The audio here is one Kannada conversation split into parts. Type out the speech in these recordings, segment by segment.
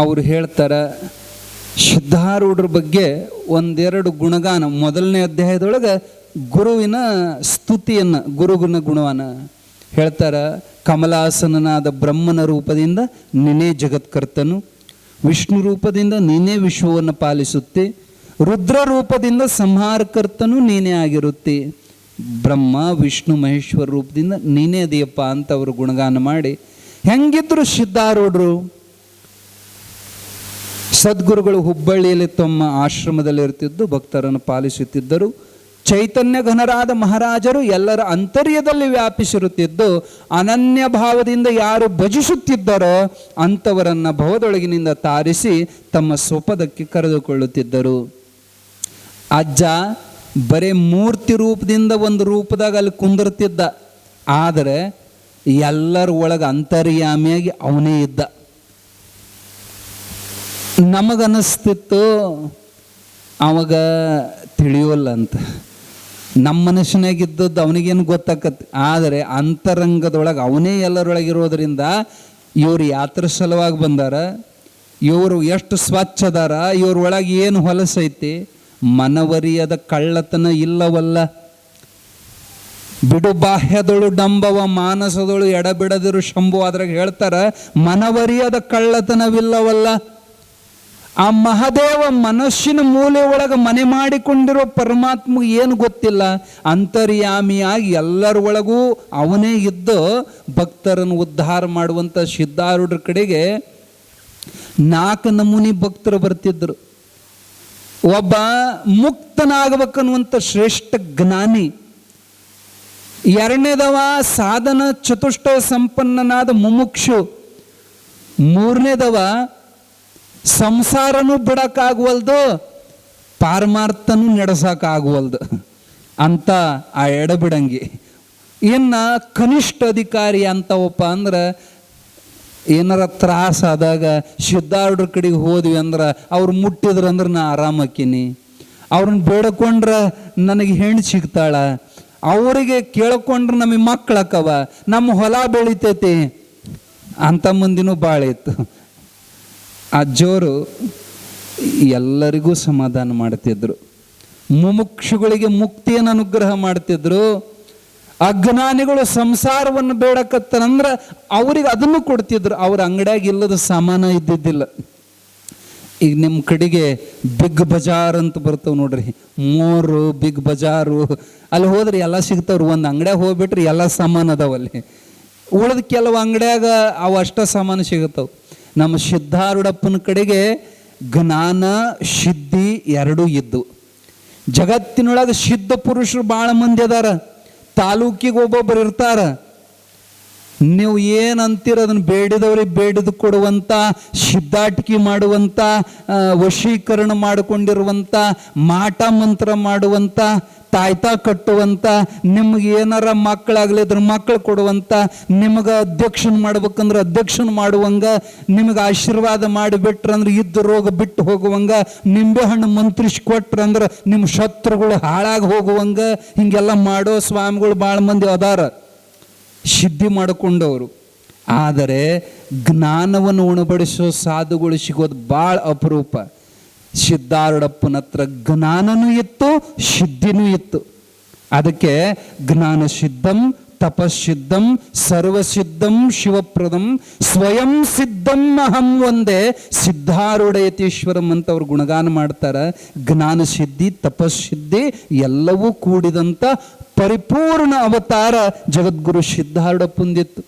ಅವರು ಹೇಳ್ತಾರೆ ಸಿದ್ಧಾರೂಢರ ಬಗ್ಗೆ ಒಂದೆರಡು ಗುಣಗಾನ. ಮೊದಲನೇ ಅಧ್ಯಾಯದೊಳಗೆ ಗುರುವಿನ ಸ್ತುತಿಯನ್ನು, ಗುರುವಿನ ಗುಣವನ್ನು ಹೇಳ್ತಾರೆ. ಕಮಲಾಸನನಾದ ಬ್ರಹ್ಮನ ರೂಪದಿಂದ ನೀನೇ ಜಗತ್ಕರ್ತನು, ವಿಷ್ಣು ರೂಪದಿಂದ ನೀನೇ ವಿಶ್ವವನ್ನು ಪಾಲಿಸುತ್ತೆ, ರುದ್ರ ರೂಪದಿಂದ ಸಂಹಾರಕರ್ತನು ನೀನೇ ಆಗಿರುತ್ತೆ, ಬ್ರಹ್ಮ ವಿಷ್ಣು ಮಹೇಶ್ವರ ರೂಪದಿಂದ ನೀನೇ ಅದೆಯಪ್ಪ ಅಂತ ಅವರು ಗುಣಗಾನ ಮಾಡಿ. ಹೆಂಗಿದ್ರು ಸಿದ್ಧಾರೂಢರು ಸದ್ಗುರುಗಳು ಹುಬ್ಬಳ್ಳಿಯಲ್ಲಿ ತಮ್ಮ ಆಶ್ರಮದಲ್ಲಿ ಇರ್ತಿದ್ದು ಭಕ್ತರನ್ನು ಪಾಲಿಸುತ್ತಿದ್ದರು. ಚೈತನ್ಯ ಘನರಾದ ಮಹಾರಾಜರು ಎಲ್ಲರ ಅಂತರ್ಯದಲ್ಲಿ ವ್ಯಾಪಿಸಿರುತ್ತಿದ್ದು ಅನನ್ಯ ಭಾವದಿಂದ ಯಾರು ಭಜಿಸುತ್ತಿದ್ದರೋ ಅಂಥವರನ್ನು ಭವದೊಳಗಿನಿಂದ ತಾರಿಸಿ ತಮ್ಮ ಸ್ವಪದಕ್ಕೆ ಕರೆದುಕೊಳ್ಳುತ್ತಿದ್ದರು. ಅಜ್ಜ ಬರೀ ಮೂರ್ತಿ ರೂಪದಿಂದ ಒಂದು ರೂಪದಾಗ ಅಲ್ಲಿ ಕುಂದಿರ್ತಿದ್ದ, ಆದರೆ ಎಲ್ಲರ ಒಳಗೆ ಅಂತರ್ಯಾಮಿಯಾಗಿ ಅವನೇ ಇದ್ದ. ನಮಗನ್ನಿಸ್ತಿತ್ತು ಅವಾಗ ತಿಳಿಯೋಲ್ಲ ಅಂತ, ನಮ್ಮ ಮನುಷ್ಯನಾಗಿದ್ದದ್ದು ಅವನಿಗೇನು ಗೊತ್ತಾಕತ್ತೆ, ಆದರೆ ಅಂತರಂಗದೊಳಗೆ ಅವನೇ ಎಲ್ಲರೊಳಗಿರೋದ್ರಿಂದ ಇವರು ಯಾತ್ರ ಸಲುವಾಗಿ ಬಂದಾರ, ಇವರು ಎಷ್ಟು ಸ್ವಚ್ಛ ಅದಾರ, ಇವ್ರೊಳಗೆ ಏನು ಹೊಲಸೈತಿ, ಮನವರಿಯದ ಕಳ್ಳತನ ಇಲ್ಲವಲ್ಲ, ಬಿಡು ಬಾಹ್ಯದೊಳು ಡಂಬವ ಮಾನಸದೊಳು ಎಡಬಿಡದಿರು ಶಂಭು. ಅದ್ರಾಗ ಹೇಳ್ತಾರ ಮನವರಿಯದ ಕಳ್ಳತನವಿಲ್ಲವಲ್ಲ. ಆ ಮಹಾದೇವ ಮನಸ್ಸಿನ ಮೂಲೆ ಒಳಗೆ ಮನೆ ಮಾಡಿಕೊಂಡಿರೋ ಪರಮಾತ್ಮಗೆ ಏನು ಗೊತ್ತಿಲ್ಲ, ಅಂತರ್ಯಾಮಿಯಾಗಿ ಎಲ್ಲರ ಒಳಗೂ ಅವನೇ ಇದ್ದು ಭಕ್ತರನ್ನು ಉದ್ಧಾರ ಮಾಡುವಂಥ ಸಿದ್ಧಾರೂಢರ ಕಡೆಗೆ 4 ನಮೂನಿ ಭಕ್ತರು ಬರ್ತಿದ್ರು. ಒಬ್ಬ ಮುಕ್ತನಾಗಬೇಕನ್ನುವಂಥ ಶ್ರೇಷ್ಠ ಜ್ಞಾನಿ, ಎರಡನೇದವ ಸಾಧನ ಚತುಷ್ಟ ಸಂಪನ್ನನಾದ ಮುಮುಕ್ಷು, ಮೂರನೇದವ ಸಂಸಾರನೂ ಬಿಡಕ್ಕಾಗವಲ್ದು ಪಾರಮಾರ್ಥನೂ ನಡೆಸೋಕ್ಕಾಗವಲ್ದು ಅಂತ ಆ ಎಡಬಿಡಂಗಿ. ಇನ್ನು ಕನಿಷ್ಠ ಅಧಿಕಾರಿ ಅಂತವಪ್ಪ ಅಂದ್ರೆ ಏನಾರ ತ್ರಾಸ ಆದಾಗ ಸಿದ್ಧಾರೂಢರ ಕಡೆಗೆ ಹೋದ್ವಿ ಅಂದ್ರೆ ಅವ್ರು ಮುಟ್ಟಿದ್ರು ಅಂದ್ರೆ ನಾ ಆರಾಮಕ್ಕೀನಿ, ಅವ್ರನ್ನ ಬೇಡ್ಕೊಂಡ್ರೆ ನನಗೆ ಹೆಣ್ಣು ಸಿಗ್ತಾಳ, ಅವರಿಗೆ ಕೇಳ್ಕೊಂಡ್ರೆ ನಮಗೆ ಮಕ್ಕಳಕ್ಕವ, ನಮ್ಮ ಹೊಲ ಬೆಳಿತೈತಿ ಅಂಥ ಮಂದಿನೂ ಭಾಳ ಇತ್ತು. ಅಜ್ಜೋರು ಎಲ್ಲರಿಗೂ ಸಮಾಧಾನ ಮಾಡ್ತಿದ್ರು, ಮುಮುಕ್ಷುಗಳಿಗೆ ಮುಕ್ತಿಯನ್ನು ಅನುಗ್ರಹ ಮಾಡ್ತಿದ್ರು. ಅಜ್ಞಾನಿಗಳು ಸಂಸಾರವನ್ನು ಬೇಡಕತ್ತಂದ್ರೆ ಅವ್ರಿಗೆ ಅದನ್ನು ಕೊಡ್ತಿದ್ರು, ಅವ್ರ ಅಂಗಡಿಯಾಗ ಇಲ್ಲದ ಸಾಮಾನ ಇದ್ದಿದ್ದಿಲ್ಲ. ಈಗ ನಿಮ್ಮ ಕಡೆಗೆ ಬಿಗ್ ಬಜಾರ್ ಅಂತ ಬರ್ತಾವೆ ನೋಡ್ರಿ, ಮೋರು ಬಿಗ್ ಬಜಾರು, ಅಲ್ಲಿ ಹೋದ್ರೆ ಎಲ್ಲ ಸಿಗ್ತಾವ್ರಿ. ಒಂದು ಅಂಗಡಿಯಾಗ ಹೋಗ್ಬಿಟ್ರಿ ಎಲ್ಲ ಸಾಮಾನು ಅದಾವಲ್ಲಿ, ಉಳಿದ ಕೆಲವು ಅಂಗಡಿಯಾಗ ಅವು ಅಷ್ಟ ಸಾಮಾನು ಸಿಗುತ್ತವೆ. ನಮ್ಮ ಸಿದ್ಧಾರೂಢಪ್ಪನ ಕಡೆಗೆ ಜ್ಞಾನ ಸಿದ್ಧಿ ಎರಡೂ ಇದ್ದು. ಜಗತ್ತಿನೊಳಗೆ ಸಿದ್ಧ ಪುರುಷರು ಭಾಳ ಮಂದಿ ಅದಾರ, ತಾಲೂಕಿಗೆ ಒಬ್ಬೊಬ್ಬರು ಇರ್ತಾರ. ನೀವು ಏನಂತೀರ ಅದನ್ನು ಬೇಡಿದವ್ರಿಗೆ ಬೇಡಿದು ಕೊಡುವಂಥ, ಸಿದ್ಧಾಟಿಕೆ ಮಾಡುವಂಥ, ವಶೀಕರಣ ಮಾಡಿಕೊಂಡಿರುವಂಥ, ಮಾಟ ಮಂತ್ರ ಮಾಡುವಂಥ, ತಾಯ್ತಾ ಕಟ್ಟುವಂಥ, ನಿಮ್ಗೆ ಏನಾರ ಮಕ್ಕಳಾಗ್ಲಿದ್ರೆ ಮಕ್ಕಳು ಕೊಡುವಂಥ, ನಿಮಗೆ ಅಧ್ಯಕ್ಷನ ಮಾಡ್ಬೇಕಂದ್ರೆ ಅಧ್ಯಕ್ಷನ ಮಾಡುವಂಗ, ನಿಮಗೆ ಆಶೀರ್ವಾದ ಮಾಡಿಬಿಟ್ರಂದ್ರೆ ಇದ್ದ ರೋಗ ಬಿಟ್ಟು ಹೋಗುವಂಗ, ನಿಂಬೆಹಣ್ಣು ಮಂತ್ರಿಸಿ ಕೊಟ್ರಂದ್ರೆ ನಿಮ್ಮ ಶತ್ರುಗಳು ಹಾಳಾಗಿ ಹೋಗುವಂಗ, ಹಿಂಗೆಲ್ಲ ಮಾಡೋ ಸ್ವಾಮಿಗಳು ಭಾಳ ಮಂದಿ ಅದಾರ, ಸಿದ್ಧಿ ಮಾಡಿಕೊಂಡವರು. ಆದರೆ ಜ್ಞಾನವನ್ನು ಉಣಬಡಿಸೋ ಸಾಧುಗಳು ಸಿಗೋದು ಭಾಳ ಅಪರೂಪ. ಸಿದ್ಧಾರೂಢಪ್ಪನ ಹತ್ರ ಜ್ಞಾನನೂ ಇತ್ತು, ಸಿದ್ಧಿನೂ ಇತ್ತು. ಅದಕ್ಕೆ ಜ್ಞಾನ ಸಿದ್ಧಂ ತಪಸ್ಸಿದ್ಧಂ ಸರ್ವಸಿದ್ಧಂ ಶಿವಪ್ರದಂ ಸ್ವಯಂ ಸಿದ್ಧಂ ಅಹಂ ಒಂದೇ ಸಿದ್ಧಾರೂಢಯತೀಶ್ವರಂ ಅಂತ ಅವ್ರು ಗುಣಗಾನ ಮಾಡ್ತಾರೆ. ಜ್ಞಾನ ಸಿದ್ಧಿ ತಪಸ್ಸಿದ್ಧಿ ಎಲ್ಲವೂ ಕೂಡಿದಂಥ ಪರಿಪೂರ್ಣ ಅವತಾರ ಜಗದ್ಗುರು ಸಿದ್ಧಾರೂಢಪ್ಪಂದಿತ್ತು.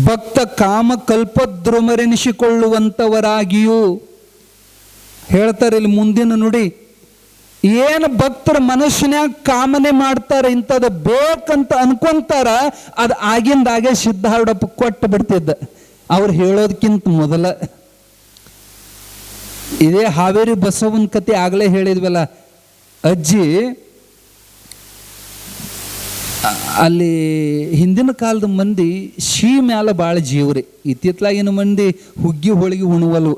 ಭಕ್ತ ಕಾಮ ಕಲ್ಪದ್ರುಮರೆನಿಸಿಕೊಳ್ಳುವಂಥವರಾಗಿಯೂ ಹೇಳ್ತಾರೆ ಇಲ್ಲಿ ಮುಂದಿನ ನುಡಿ. ಏನು ಭಕ್ತರ ಮನಸ್ಸಿನ್ಯಾಗ ಕಾಮನೆ ಮಾಡ್ತಾರೆ, ಇಂಥದ್ದು ಬೇಕಂತ ಅನ್ಕೊಂತಾರ, ಅದು ಆಗಿಂದಾಗೆ ಸಿದ್ಧಾರೂಢಪ್ಪ ಕೊಟ್ಟು ಬಿಡ್ತಿದ್ದ. ಅವ್ರು ಹೇಳೋದಕ್ಕಿಂತ ಮೊದಲ ಇದೇ ಹಾವೇರಿ ಬಸವನ ಕತೆ ಆಗಲೇ ಹೇಳಿದ್ವಲ್ಲ, ಅಜ್ಜಿ ಅಲ್ಲಿ ಹಿಂದಿನ ಕಾಲದ ಮಂದಿ ಶೀ ಮ್ಯಾಲ ಭಾಳ ಜೀವ್ರಿ, ಇತ್ತಿತ್ಲಾಗಿನ ಮಂದಿ ಹುಗ್ಗಿ ಹೋಳಿಗೆ ಉಣುವಲ್ವು.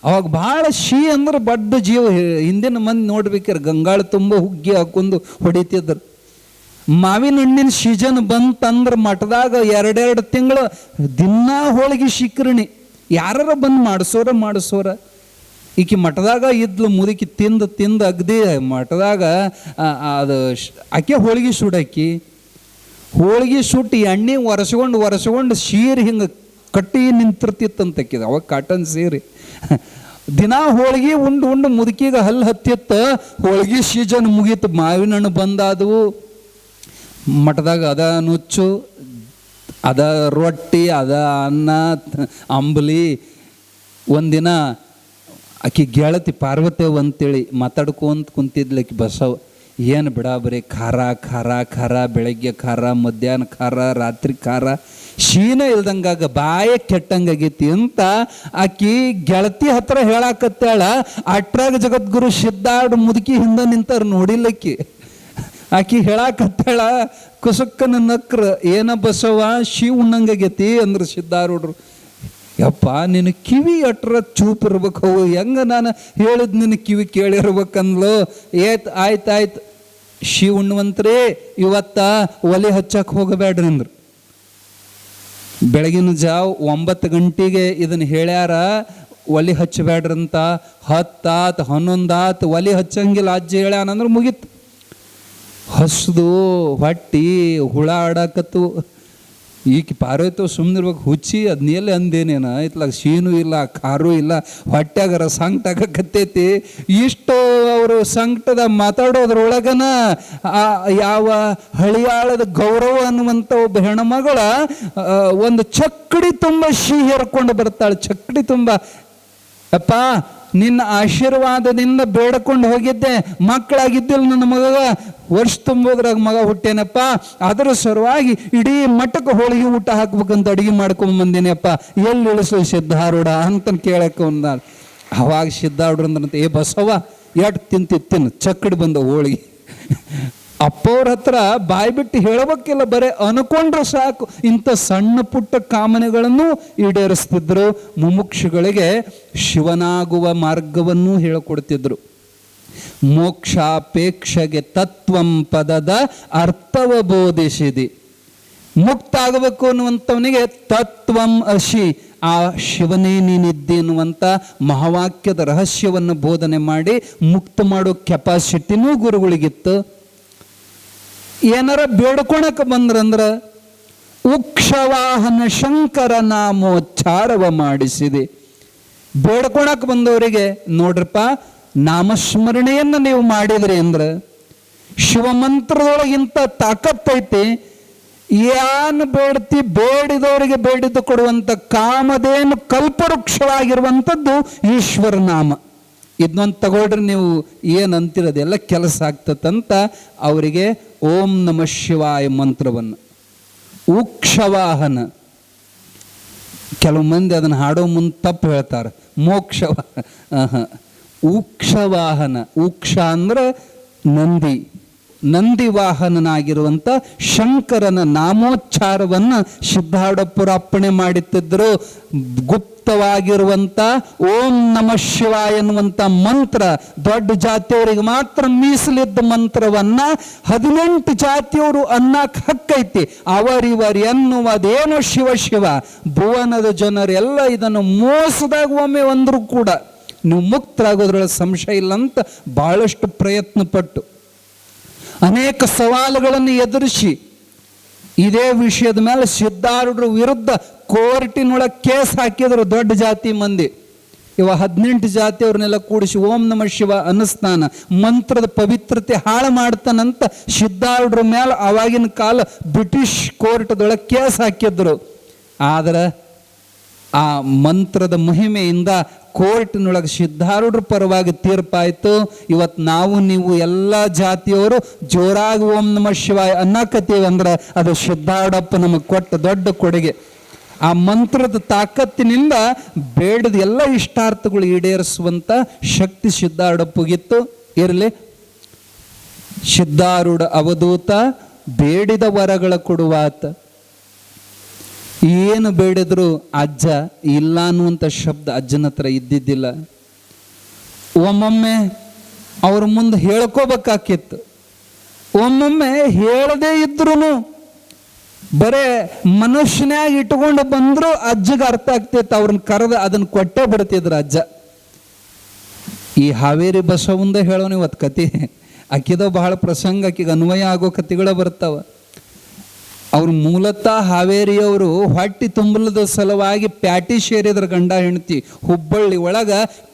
ಅವಾಗ ಭಾಳ ಶೀ ಅಂದ್ರೆ ಬಡ್ಡ ಜೀವ. ಹಿಂದಿನ ಮಂದಿ ನೋಡ್ಬೇಕಾರೆ ಗಂಗಾಳ ತುಂಬ ಹುಗ್ಗಿ ಹಾಕೊಂಡು ಹೊಡಿತಿದ್ರು. ಮಾವಿನ ಹಣ್ಣಿನ ಸೀಸನ್ ಬಂತಂದ್ರೆ ಮಠದಾಗ 2 ತಿಂಗಳು ದಿನ ಹೋಳಿಗೆ ಶಿಕ್ರಣಿ. ಯಾರ ಬಂದು ಮಾಡಿಸೋರ ಈಕಿ ಮಠದಾಗ ಇದ್ಲು ಮುದುಕಿ ತಿಂದು ಅಗ್ದಿ ಮಠದಾಗ ಅದು ಆಕೆ ಹೋಳಿಗೆ ಸುಡಾಕಿ ಹೋಳಿಗೆ ಸುಟ್ಟು ಎಣ್ಣೆ ಒರೆಸ್ಕೊಂಡು ಸೀರೆ ಹಿಂಗೆ ಕಟ್ಟಿ ನಿಂತಿರ್ತಿತ್ತಂತಕ್ಕಿದ ಅವಾಗ ಕಾಟನ್ ಸೀರೆ ದಿನ ಹೋಳಿಗೆ ಉಂಡು ಮುದುಕಿಗೆ ಹಲ್ಲು ಹತ್ತಿತ್ತ ಹೋಳಿಗೆ ಸೀಸನ್ ಮುಗೀತು ಮಾವಿನ ಹಣ್ಣು ಬಂದಾದವು ಮಠದಾಗ ಅದ ನುಚ್ಚು ಅದ ರೊಟ್ಟಿ ಅದ ಅನ್ನ ಅಂಬಲಿ ಒಂದಿನ ಆಕಿ ಗೆಳತಿ ಪಾರ್ವತೇವ್ ಅಂತೇಳಿ ಮಾತಾಡ್ಕೊಂತ ಕುಂತಿದ್ಲಕ್ಕಿ ಬಸವ ಏನು ಬಿಡ ಬರೀ ಖಾರ ಬೆಳಗ್ಗೆ ಖಾರ ಮಧ್ಯಾಹ್ನ ಖಾರ ರಾತ್ರಿ ಖಾರ ಶೀನ ಇಲ್ದಂಗಾಗ ಬಾಯ ಕೆಟ್ಟಂಗಾಗೈತಿ ಅಂತ ಆಕಿ ಗೆಳತಿ ಹತ್ರ ಹೇಳಾಕತ್ತಾಳ. ಅಟ್ರಾಗ ಜಗದ್ಗುರು ಸಿದ್ಧಾರ್ಡ್ ಮುದುಕಿ ಹಿಂದೆ ನಿಂತಾರ ನೋಡಿಲ್ಲಕ್ಕಿ. ಆಕಿ ಹೇಳಾಕತ್ತಾಳ ಕುಸುಕ್ಕನ ನಕ್ರ ಏನ ಬಸವ ಶೀ ಉಣ್ಣಂಗಾಗೈತಿ ಅಂದ್ರೆ ಸಿದ್ಧಾರೂಢರು ಯಪ್ಪ ನಿನ್ನ ಕಿವಿ ಅಟ್ರ ಚೂಪ್ ಇರ್ಬೇಕು ಹೆಂಗ ನಾನು ಹೇಳಿದ್ ನಿನ್ನ ಕಿವಿ ಕೇಳಿರ್ಬೇಕಂದ್ಲು. ಆಯ್ತು ಶಿ ಉಣ್ಣುವಂತ್ರಿ ಇವತ್ತ ಒಲೆ ಹಚ್ಚಕ್ಕೆ ಹೋಗಬೇಡ್ರಿ ಅಂದ್ರು. ಬೆಳಗಿನ ಜಾವ 9 ಗಂಟೆಗೆ ಇದನ್ನು ಹೇಳ್ಯಾರ ಒಲೆ ಹಚ್ಚಬೇಡ್ರಂತ. 10 ಆತು 11 ಆತು ಒಲೆ ಹಚ್ಚಂಗಿಲ್ಲ ಅಜ್ಜಿ ಹೇಳ್ಯಾನಂದ್ರೆ ಮುಗೀತು. ಹಸ್ದು ಹೊಟ್ಟಿ ಹುಳ ಆಡಾಕತ್ತು. ಈಕೆ ಪಾರ್ವತಿ ಸುಮ್ಮನಿರ್ಬೇಕು ಹುಚ್ಚಿ ಅದನ್ನೆಲ್ಲ ಅಂದೇನೇನ ಇತ್ಲಾಗ ಶೀನು ಇಲ್ಲ ಖಾರೂ ಇಲ್ಲ ಹೊಟ್ಯಾಗರ ಸಂಕಟ ಆಗಕತ್ತೈತಿ. ಇಷ್ಟು ಅವರು ಸಂಕಟದ ಮಾತಾಡೋದ್ರೊಳಗನ ಯಾವ ಹಳಿಯಾಳದ ಗೌರವ ಅನ್ನುವಂಥ ಒಬ್ಬ ಹೆಣ್ಮಗಳ ಒಂದು ಚಕ್ಕಡಿ ತುಂಬ ಶೀ ಹೇರ್ಕೊಂಡು ಬರ್ತಾಳೆ. ಚಕ್ಕಡಿ ತುಂಬ ಅಪ್ಪ ನಿನ್ನ ಆಶೀರ್ವಾದದಿಂದ ಬೇಡ್ಕೊಂಡು ಹೋಗಿದ್ದೆ, ಮಕ್ಕಳಾಗಿದ್ದಿಲ್ಲ ನನ್ನ ಮಗ, ವರ್ಷ ತುಂಬೋದ್ರಾಗ ಮಗ ಹುಟ್ಟೇನಪ್ಪ, ಅದರ ಸಲುವಾಗಿ ಇಡೀ ಮಠಕ್ಕೆ ಹೋಳಿಗೆ ಊಟ ಹಾಕ್ಬೇಕಂತ ಅಡುಗೆ ಮಾಡ್ಕೊಂಡ್ ಬಂದೇನಪ್ಪ, ಎಲ್ಲಿ ಇಳಿಸು ಸಿದ್ಧಾರೂಢ ಅಂತ ಕೇಳಕ್ಕೆ ಒಂದ. ಅವಾಗ ಸಿದ್ಧಾರೂಢರಂದ್ರಂತ ಏ ಬಸವ ಎಟ್ ತಿನ್ನು ಚಕ್ಕಡಿ ಬಂದ ಹೋಳಿಗೆ. ಅಪ್ಪವ್ರ ಹತ್ರ ಬಾಯಿ ಬಿಟ್ಟು ಹೇಳಬೇಕಿಲ್ಲ, ಬರೇ ಅನ್ಕೊಂಡ್ರೆ ಸಾಕು ಇಂಥ ಸಣ್ಣ ಪುಟ್ಟ ಕಾಮನೆಗಳನ್ನು ಈಡೇರಿಸ್ತಿದ್ರು. ಮುಮುಕ್ಷುಗಳಿಗೆ ಶಿವನಾಗುವ ಮಾರ್ಗವನ್ನು ಹೇಳಿಕೊಡ್ತಿದ್ರು. ಮೋಕ್ಷಾಪೇಕ್ಷೆಗೆ ತತ್ವಂ ಪದದ ಅರ್ಥವ ಬೋಧಿಸಿದೆ. ಮುಕ್ತ ಆಗಬೇಕು ಅನ್ನುವಂಥವನಿಗೆ ತತ್ವಂ ಅಶಿ, ಆ ಶಿವನೇ ನೀನಿದ್ದೆ ಅನ್ನುವಂಥ ಮಹಾವಾಕ್ಯದ ರಹಸ್ಯವನ್ನು ಬೋಧನೆ ಮಾಡಿ ಮುಕ್ತ ಮಾಡೋ ಕೆಪಾಸಿಟಿನೂ ಗುರುಗಳಿಗಿತ್ತು. ಏನಾರ ಬೇಡ್ಕೊಳಕ್ಕೆ ಬಂದ್ರಂದ್ರೆ ಉಕ್ಷವಾಹನ ಶಂಕರ ನಾಮೋಚ್ಚಾರವ ಮಾಡಿಸಿದೆ. ಬೇಡ್ಕೊಳಕ್ಕೆ ಬಂದವರಿಗೆ ನೋಡ್ರಪ್ಪ, ನಾಮಸ್ಮರಣೆಯನ್ನು ನೀವು ಮಾಡಿದ್ರಿ ಅಂದ್ರೆ ಶಿವಮಂತ್ರದೊಳಗಿಂತ ತಾಕತ್ತೈತಿ. ಏನು ಬೇಡ್ತಿ ಬೇಡಿದವರಿಗೆ ಬೇಡಿದ್ದು ಕೊಡುವಂಥ ಕಾಮಧೇನು ಕಲ್ಪವೃಕ್ಷವಾಗಿರುವಂಥದ್ದು ಈಶ್ವರ ನಾಮ. ಇದನ್ನೊಂದು ತಗೊಳ್ರಿ, ನೀವು ಏನು ಅಂತಿರೋದೆಲ್ಲ ಕೆಲಸ ಆಗ್ತದಂತ ಅವರಿಗೆ ಓಂ ನಮಃ ಶಿವಾಯ ಮಂತ್ರವನ್ನು ಉಕ್ಷವಾಹನ. ಕೆಲವು ಮಂದಿ ಅದನ್ನು ಹಾಡೋ ಮುಂದೆ ತಪ್ಪು ಹೇಳ್ತಾರೆ. ಉಕ್ಷವಾಹನ. ಉಕ್ಷ ಅಂದ್ರೆ ನಂದಿ ವಾಹನನಾಗಿರುವಂಥ ಶಂಕರನ ನಾಮೋಚ್ಚಾರವನ್ನು ಸಿದ್ಧಾರೂಢಪ್ಪರು ಅಪ್ಪಣೆ ಮಾಡುತ್ತಿದ್ದರು. ಗುಪ್ತವಾಗಿರುವಂಥ ಓಂ ನಮಃ ಶಿವಾಯ ಎನ್ನುವಂಥ ಮಂತ್ರ ದೊಡ್ಡ ಜಾತಿಯವರಿಗೆ ಮಾತ್ರ ಮೀಸಲಿದ್ದ ಮಂತ್ರವನ್ನ 18 ಜಾತಿಯವರು ಅನ್ನಕ್ಕೆ ಹಕ್ಕೈತಿ. ಅವರಿವರು ಎನ್ನುವುದೇನೋ ಶಿವ. ಭುವನದ ಜನರೆಲ್ಲ ಇದನ್ನು ಮೋಸದಾಗ ಒಮ್ಮೆ ಅಂದರೂ ಕೂಡ ನೀವು ಮುಕ್ತರಾಗೋದ್ರೊಳಗೆ ಸಂಶಯ ಇಲ್ಲ ಅಂತ ಬಹಳಷ್ಟು ಪ್ರಯತ್ನ ಪಟ್ಟು ಅನೇಕ ಸವಾಲುಗಳನ್ನು ಎದುರಿಸಿ ಇದೇ ವಿಷಯದ ಮೇಲೆ ಸಿದ್ಧಾರೂಢರ ವಿರುದ್ಧ ಕೋರ್ಟಿನೊಳಗೆ ಕೇಸ್ ಹಾಕಿದ್ರು ದೊಡ್ಡ ಜಾತಿ ಮಂದಿ. 18 ಜಾತಿಯವ್ರನ್ನೆಲ್ಲ ಕೂಡಿಸಿ ಓಂ ನಮಃ ಶಿವ ಅನ್ನಿಸ್ತಾನ ಮಂತ್ರದ ಪವಿತ್ರತೆ ಹಾಳು ಮಾಡ್ತಾನಂತ ಸಿದ್ಧಾರೂಢರ ಮೇಲೆ ಆವಾಗಿನ ಕಾಲ ಬ್ರಿಟಿಷ್ ಕೋರ್ಟ್ದೊಳಗೆ ಕೇಸ್ ಹಾಕಿದ್ರು. ಆದರೆ ಆ ಮಂತ್ರದ ಮಹಿಮೆಯಿಂದ ಕೋರ್ಟ್ನೊಳಗೆ ಸಿದ್ಧಾರೂಢರ ಪರವಾಗಿ ತೀರ್ಪಾಯಿತು. ಇವತ್ತು ನೀವು ಎಲ್ಲ ಜಾತಿಯವರು ಜೋರಾಗಿ ಓಂ ನಮಃ ಶಿವಾಯ ಅನ್ನಕತ್ತೀವಿ ಅಂದ್ರೆ ಅದು ಸಿದ್ಧಾರೂಢಪ್ಪ ನಮಗೆ ಕೊಟ್ಟ ದೊಡ್ಡ ಕೊಡುಗೆ. ಆ ಮಂತ್ರದ ತಾಕತ್ತಿನಿಂದ ಬೇಡದ ಎಲ್ಲ ಇಷ್ಟಾರ್ಥಗಳು ಈಡೇರಿಸುವಂಥ ಶಕ್ತಿ ಸಿದ್ಧಾರೂಢಪ್ಪಗಿತ್ತು. ಇರಲಿ, ಸಿದ್ಧಾರೂಢ ಅವಧೂತ, ಬೇಡಿದ ವರಗಳ ಕೊಡುವಾತ. ಏನು ಬೇಡಿದ್ರು ಅಜ್ಜ ಇಲ್ಲ ಅನ್ನುವಂಥ ಶಬ್ದ ಅಜ್ಜನ ಹತ್ರ ಇದ್ದಿದ್ದಿಲ್ಲ. ಒಮ್ಮೊಮ್ಮೆ ಅವ್ರ ಮುಂದೆ ಹೇಳ್ಕೋಬೇಕಾಕಿತ್ತು, ಒಮ್ಮೊಮ್ಮೆ ಹೇಳದೇ ಇದ್ರು ಬರೇ ಮನುಷ್ಯನ್ಯಾಗ ಇಟ್ಕೊಂಡು ಬಂದ್ರು ಅಜ್ಜಗೆ ಅರ್ಥ ಆಗ್ತಿತ್ತು, ಅವ್ರನ್ನ ಕರೆದ ಅದನ್ನ ಕೊಟ್ಟೆ ಬಿಡ್ತಿದ್ರು ಅಜ್ಜ. ಈ ಹಾವೇರಿ ಬಸವಂದ ಹೇಳೋನು ಇವತ್ತು ಕತೆ, ಆಕಿದ ಬಹಳ ಪ್ರಸಂಗ, ಆಕಿಗೆ ಅನ್ವಯ ಆಗೋ ಕತೆಗಳ ಬರ್ತಾವ. ಅವ್ರು ಮೂಲತಃ ಹಾವೇರಿಯವರು ಹೊಟ್ಟಿ ತುಂಬಲದ ಸಲುವಾಗಿ ಪ್ಯಾಟಿ ಸೇರಿದ್ರ ಗಂಡ ಹೆಂಡತಿ. ಹುಬ್ಬಳ್ಳಿ ಒಳಗ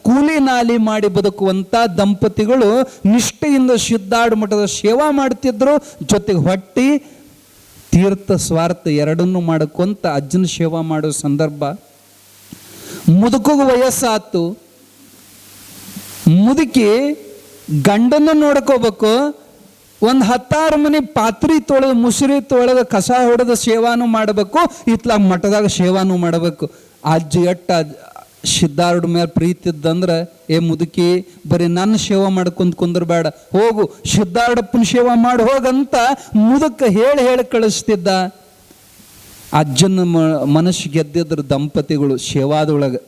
ಕೂಲಿ ನಾಲಿ ಮಾಡಿ ಬದುಕುವಂಥ ದಂಪತಿಗಳು ನಿಷ್ಠೆಯಿಂದ ಸಿದ್ದಾಡು ಮಠದ ಸೇವಾ ಮಾಡ್ತಿದ್ರು, ಜೊತೆಗೆ ಹೊಟ್ಟಿ ತೀರ್ಥ ಸ್ವಾರ್ಥ ಎರಡನ್ನೂ ಮಾಡ್ಕೊಂತ ಅಜ್ಜನ ಸೇವಾ ಮಾಡೋ ಸಂದರ್ಭ. ಮುದುಕಿಗೆ ವಯಸ್ಸಾತು, ಮುದುಕಿ ಗಂಡನ್ನು ನೋಡ್ಕೋಬೇಕು, ಒಂದು 10 ಮನೆ ಪಾತ್ರಿ ತೊಳೆದು ಮುಸುರಿ ತೊಳೆದು ಕಸ ಹೊಡೆದು ಸೇವಾನು ಮಾಡಬೇಕು, ಇತ್ಲಾಗ ಮಠದಾಗ ಸೇವಾನು ಮಾಡಬೇಕು. ಅಜ್ಜ ಎಟ್ಟ ಸಿದ್ಧಾರ್ಡ್ ಮೇಲೆ ಪ್ರೀತಿ ಇದ್ದಂದ್ರೆ, ಏ ಮುದುಕಿ ಬರೀ ನನ್ನ ಸೇವಾ ಮಾಡ್ಕೊಂತ ಕುಂದ್ರಬೇಡ, ಹೋಗು ಸಿದ್ಧಾರ್ಡಪ್ಪನ ಸೇವಾ ಮಾಡಿ ಹೋಗಂತ ಮುದುಕ ಹೇಳಿ ಕಳಿಸ್ತಿದ್ದ. ಅಜ್ಜನ ಮನಸ್ಸು ಗೆದ್ದಿದ್ರ ದಂಪತಿಗಳು ಸೇವಾದೊಳಗೆ.